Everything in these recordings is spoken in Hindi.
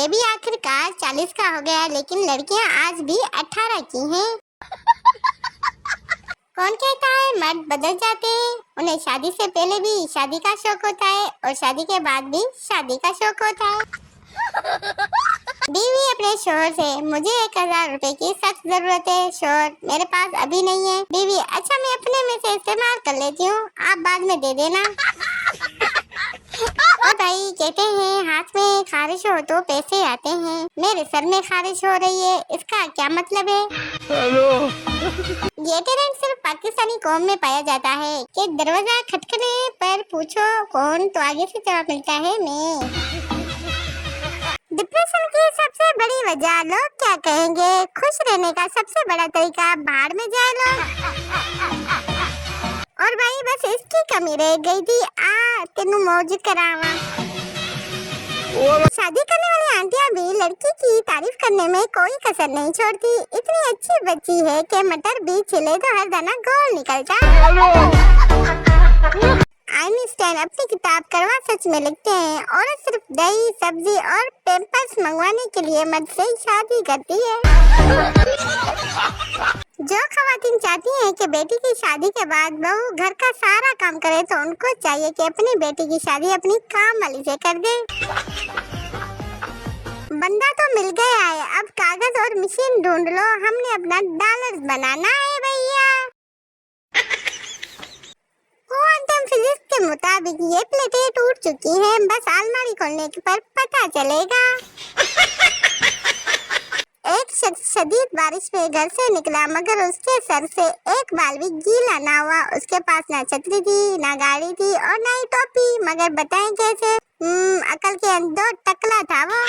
ये भी आखिरकार 40 का हो गया, लेकिन लड़कियां आज भी 18 की हैं। कौन कहता है मर्द बदल जाते हैं? उन्हें शादी से पहले भी शादी का शौक होता है और शादी के बाद भी शादी का शौक होता है। बीवी अपने शोहर से, मुझे 1000 रुपए की सख्त जरूरत है। शोहर, मेरे पास अभी नहीं है। बीवी, अच्छा मैं अपने में से इस्तेमाल कर लेती हूँ, आप बाद में दे देना। और भाई कहते हैं हाथ में खारिश हो तो पैसे आते हैं। मेरे सर में खारिश हो रही है, इसका क्या मतलब है? हेलो। ये टैलेंट सिर्फ पाकिस्तानी कौम में पाया जाता है कि दरवाजा खटखने पर पूछो कौन, तो आगे से जवाब मिलता है मैं। डिप्रेशन की सबसे बड़ी वजह, लोग क्या कहेंगे? खुश रहने का सबसे बड़ा तरीका, भाड़ में जाए लोग। और भाई बस इसकी कमी रह गई थी, तेनू मौज करावा। शादी करने वाली आंटियां भी लड़की की तारीफ करने में कोई कसर नहीं छोड़ती। इतनी अच्छी बच्ची है कि मटर भी छिले तो हर दाना गोल निकलता। आइंस्टाइन अपनी किताब करवा सच में लिखते हैं, औरत सिर्फ दही, सब्जी और पैम्पर्स मंगवाने के लिए मर्द से शादी करती है। जो खवातीन चाहती हैं कि बेटी की शादी के बाद बहू घर का सारा काम करे, तो उनको चाहिए कि अपनी बेटी की शादी अपनी काम वाली से कर दे। बंदा तो मिल गया है, अब कागज और मशीन ढूंढ लो, हमने अपना डॉलर्स बनाना है भैया। क्वांटम फिजिक्स के मुताबिक ये प्लेटें टूट चुकी हैं, बस अलमारी खोलने पर पता चलेगा। एक शख्स शदीद बारिश में घर से निकला, मगर उसके सर से एक बाल भी गीला ना हुआ। उसके पास ना छतरी थी, ना गाड़ी थी और ना ही टोपी, मगर बताएं कैसे? अकल के अंदर टकला था वो।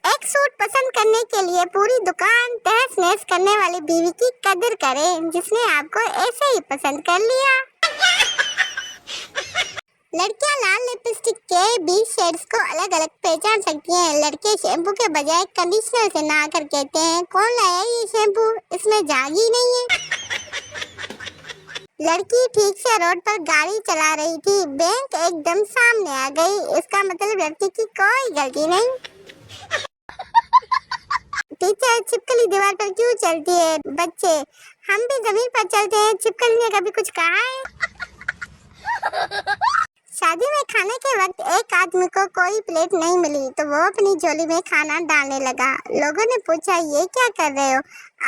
एक सूट पसंद करने के लिए पूरी दुकान तहस नहस करने वाली बीवी की कदर करें, जिसने आपको ऐसे ही पसंद कर लिया। लड़कियां लाल लिपस्टिक के 20 शेड्स को अलग अलग पहचान सकती हैं। लड़के शैम्पू के बजाय कंडीशनर से नहाकर कहते हैं कौन लाया ये शैम्पू, इसमें झाग ही नहीं है। लड़की ठीक से रोड पर गाड़ी चला रही थी, बैंक एकदम सामने आ गई, इसका मतलब लड़की की कोई गलती नहीं। टीचर, छिपकली दीवार पर क्यों चलती है? बच्चे, हम भी जमीन पर चलते हैं, छिपकली ने कभी कुछ कहा है? शादी में खाने के वक्त एक आदमी को कोई प्लेट नहीं मिली तो वो अपनी झोली में खाना डालने लगा। लोगों ने पूछा ये क्या कर रहे हो?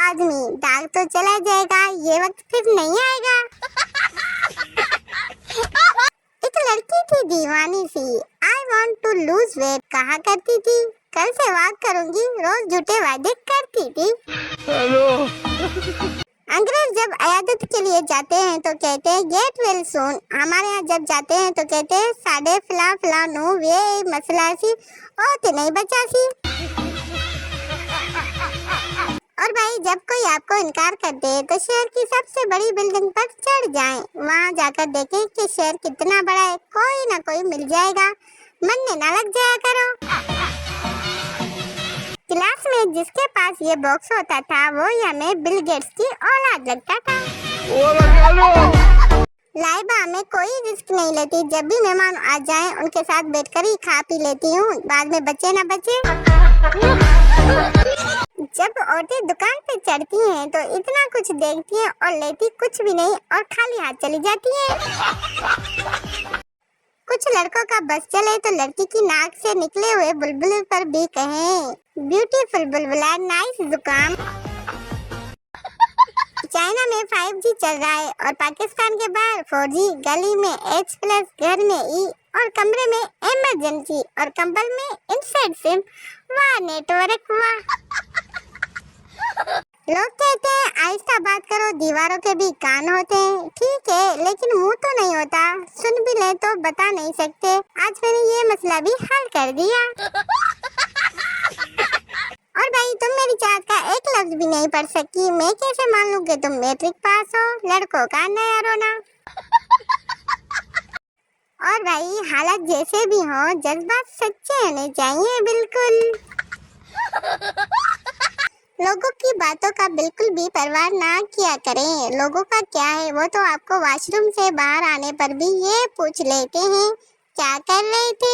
आदमी, दाग तो चला जाएगा, ये वक्त फिर नहीं आएगा। एक लड़की थी दीवानी सी, I want to lose weight कहा करती थी। कल से वॉक करूंगी, रोज झूठे वादे करती थी। हेलो। अंग्रेज जब अयादत के लिए जाते हैं तो कहते हैं गेट वेल सून। हमारे यहाँ जब जाते हैं तो कहते हैं साढ़े फला फला नो वे मसला सी ओते नहीं बचा सी। और भाई जब कोई आपको इनकार कर दे तो शहर की सबसे बड़ी बिल्डिंग पर चढ़ जाएं, वहाँ जाकर देखें कि शहर कितना बड़ा है, कोई ना कोई मिल जाएगा, मन में ना लग जाया करो। क्लास में जिसके पास ये बॉक्स होता था वो हमें बिल गेट्स की औलाद लगता था। लाइबा में कोई रिस्क नहीं लेती, जब भी मेहमान आ जाएं उनके साथ बैठकर ही खा पी लेती हूँ, बाद में बचे ना बचे। जब औरतें दुकान पे चढ़ती हैं तो इतना कुछ देखती हैं और लेती कुछ भी नहीं और खाली हाथ चली जाती हैं। कुछ लड़कों का बस चले तो लड़की की नाक से निकले हुए बुलबुल पर भी कहें ब्यूटीफुल बुलबुला, नाइस जुकाम। चाइना में 5G चल रहा है और पाकिस्तान के बाहर 4G, गली में H+, घर में E और कमरे में इमरजेंसी और कंबल में इनसाइड सिम। वाह नेटवर्क वाह। लोग कहते हैं आहिस्ता बात करो, दीवारों के भी कान होते हैं। ठीक है, लेकिन मुंह तो नहीं होता, सुन भी ले तो बता नहीं सकते। आज मैंने ये मसला भी हल कर दिया। और भाई तुम मेरी चाहत का एक लफ्ज भी नहीं पढ़ सकी, मैं कैसे मान लूं कि तुम मैट्रिक पास हो? लड़कों का नया रोना। और भाई हालत जैसे भी हो, जज्बात सच्चे होने चाहिए बिल्कुल। लोगों की बातों का बिल्कुल भी परवाह ना किया करें। लोगों का क्या है, वो तो आपको वॉशरूम से बाहर आने पर भी ये पूछ लेते हैं क्या कर रहे थे